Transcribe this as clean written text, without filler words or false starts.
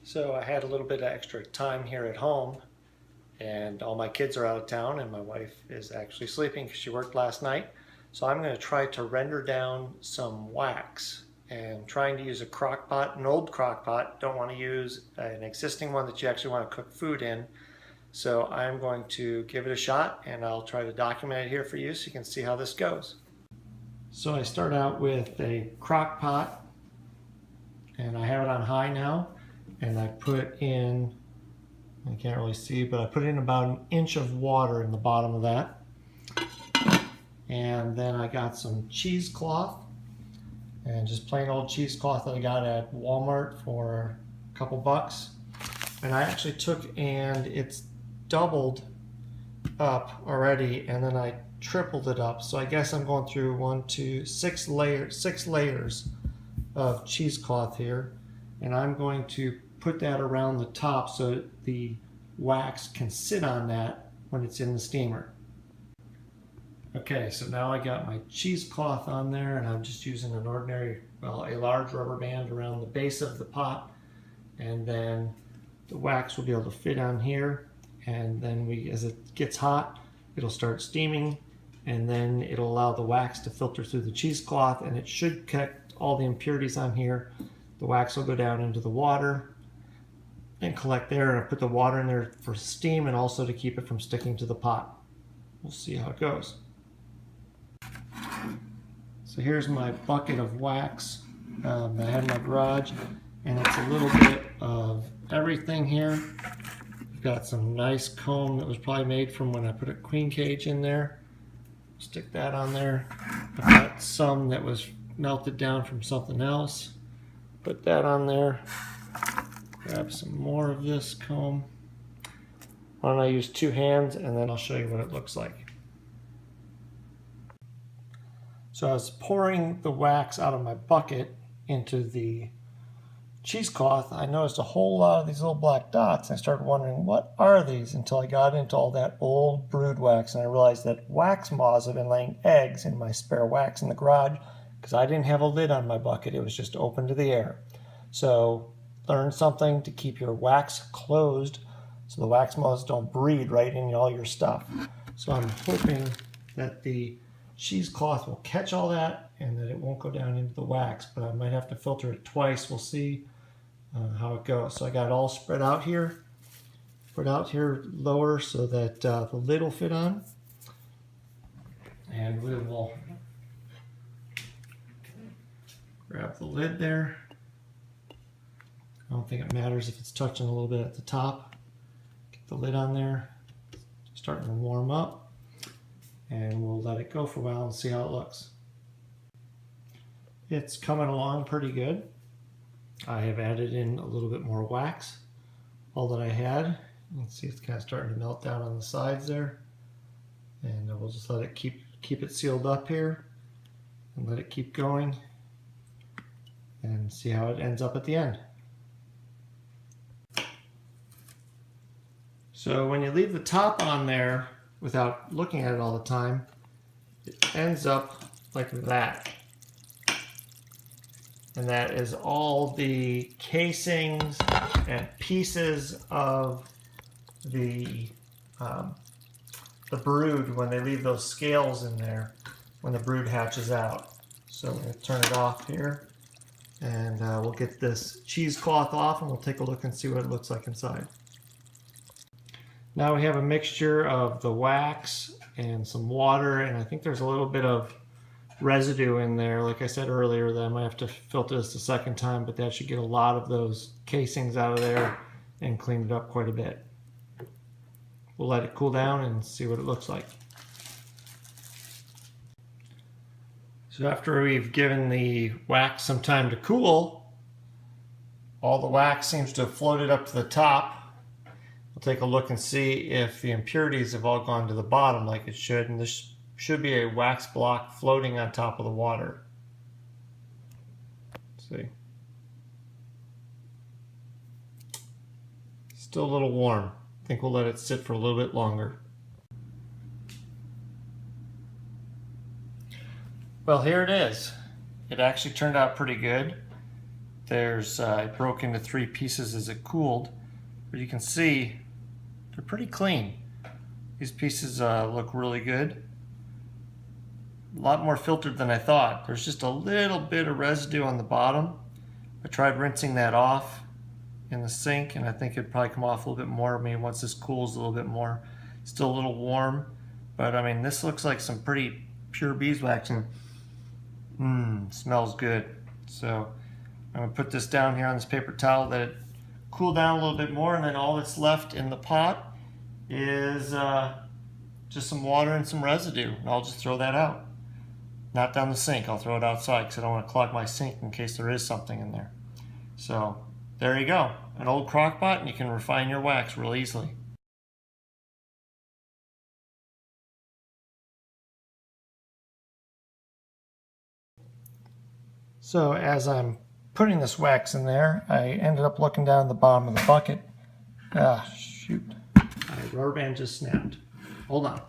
So I had a little bit of extra time here at home, and all my kids are out of town, and my wife is actually sleeping because she worked last night. So I'm going to try to render down some wax, and trying to use a crock pot, an old crock pot. Don't want to use an existing one that you actually want to cook food in. So I'm going to give it a shot, and I'll try to document it here for you so you can see how this goes. So I start out with a crock pot, and I have it on high now, and I put in, I can't really see, but I put in about an inch of water in the bottom of that. And then I got some cheesecloth, and just plain old cheesecloth that I got at Walmart for a couple bucks. And I actually took, and it's doubled up already, and then I tripled it up. So I guess I'm going through 6 layers of cheesecloth here, and I'm going to put that around the top so the wax can sit on that when it's in the steamer. Okay, so now I got my cheesecloth on there, and I'm just using an ordinary, well, a large rubber band around the base of the pot, and then the wax will be able to fit on here, and then as it gets hot, it'll start steaming, and then it'll allow the wax to filter through the cheesecloth, and it should collect all the impurities on here. The wax will go down into the water and collect there, and I put the water in there for steam and also to keep it from sticking to the pot. We'll see how it goes. So here's my bucket of wax I had in my garage, and it's a little bit of everything here. I've got some nice comb that was probably made from when I put a queen cage in there. Stick that on there. I've got some that was melted down from something else. Put that on there. Grab some more of this comb. Why don't I use 2 hands, and then I'll show you what it looks like. So I was pouring the wax out of my bucket into the cheesecloth. I noticed a whole lot of these little black dots. I started wondering, what are these, until I got into all that old brood wax, and I realized that wax moths have been laying eggs in my spare wax in the garage because I didn't have a lid on my bucket. It was just open to the air. So learn something to keep your wax closed so the wax moths don't breed right in all your stuff. So I'm hoping that the cheesecloth will catch all that and that it won't go down into the wax, but I might have to filter it twice. We'll see how it goes. So I got it all spread out here, put out here lower so that the lid will fit on, and we will grab the lid there. I don't think it matters if it's touching a little bit at the top. Get the lid on there, starting to warm up, and we'll let it go for a while and see how it looks. It's coming along pretty good. I have added in a little bit more wax, all that I had. You can see it's kind of starting to melt down on the sides there, and we'll just let it keep it sealed up here and let it keep going and see how it ends up at the end. So when you leave the top on there without looking at it all the time, it ends up like that. And that is all the casings and pieces of the brood when they leave those scales in there when the brood hatches out. So I'm going to turn it off here, and we'll get this cheesecloth off, and we'll take a look and see what it looks like inside. Now we have a mixture of the wax and some water, and I think there's a little bit of residue in there. Like I said earlier, that I might have to filter this a second time, but that should get a lot of those casings out of there and clean it up quite a bit. We'll let it cool down and see what it looks like. So after we've given the wax some time to cool, all the wax seems to have floated up to the top. We'll take a look and see if the impurities have all gone to the bottom like it should, and this should be a wax block floating on top of the water. Let's see. Still a little warm. I think we'll let it sit for a little bit longer. Well, here it is. It actually turned out pretty good. There's it broke into 3 pieces as it cooled, but you can see they're pretty clean. These pieces look really good. A lot more filtered than I thought. There's just a little bit of residue on the bottom. I tried rinsing that off in the sink, and I think it'd probably come off a little bit more. I mean, once this cools a little bit more. Still a little warm, but I mean, this looks like some pretty pure beeswax, and smells good. So I'm gonna put this down here on this paper towel, let it cool down a little bit more, and then all that's left in the pot is just some water and some residue, and I'll just throw that out. Not down the sink, I'll throw it outside because I don't want to clog my sink in case there is something in there. So there you go, an old crock pot, and you can refine your wax real easily. So as I'm putting this wax in there, I ended up looking down the bottom of the bucket. Ah, shoot. My rubber band just snapped. Hold on.